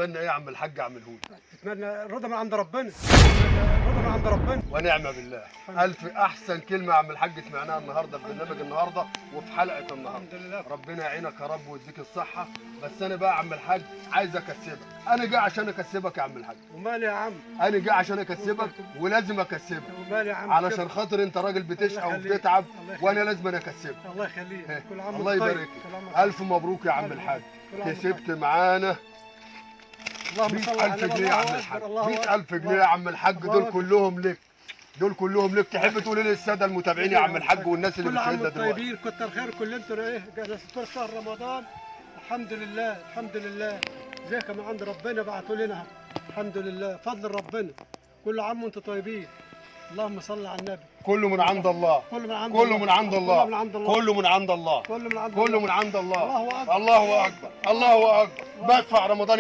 اتمنى ايه يا عم الحاج اعمله لك؟ اتمنى رضا من عند ربنا، رضا من عند ربنا ونعم بالله. الف احسن كلمه يا عم الحاج سمعناها النهارده في برنامج النهارده وفي حلقه النهارده. الحمد لله. ربنا يعينك يا رب ويديك الصحه. بس انا بقى يا عم الحاج عايز اكسبك. انا جاي عشان اكسبك يا عم الحاج. ومالي يا عم، انا جاي عشان اكسبك ولازم اكسبك ومالي يا عم، علشان خاطر انت راجل بتشقى الله يخليك. وبتتعب الله يخليك. وانا لازم اكسبك. الله يخليك. كل عام الله وانت طيب. يبارك كل عام لك. وانت الف مبروك يا عم ألف الحاج. كل عام وانت كسبت معانا اللهم صل على 100,000 النبي. جنيه يا عم الله الحاج. أكبر، الله أكبر. 100,000 جنيه يا عم الحاج. الله دول أكبر. كلهم لك. دول كلهم لك. تحب تقول ايه للساده المتابعين يا عم الحاج والناس اللي كل عام بتشاهدنا وانتم دلوقتي؟ طيبين. كتر خير كل انتم ايه جلستوا شهر رمضان. الحمد لله الحمد لله. زيك من عند ربنا بعتوا لنا. الحمد لله فضل ربنا. كل عام وانتم طيبين. اللهم صل على النبي. كله من عند الله. كله من عند كله الله. من عند الله. كله من عند الله. كله من عند الله. كله من عند كله الله. من عند الله. الله أكبر. الله اكبر. الله اكبر. بدفع رمضان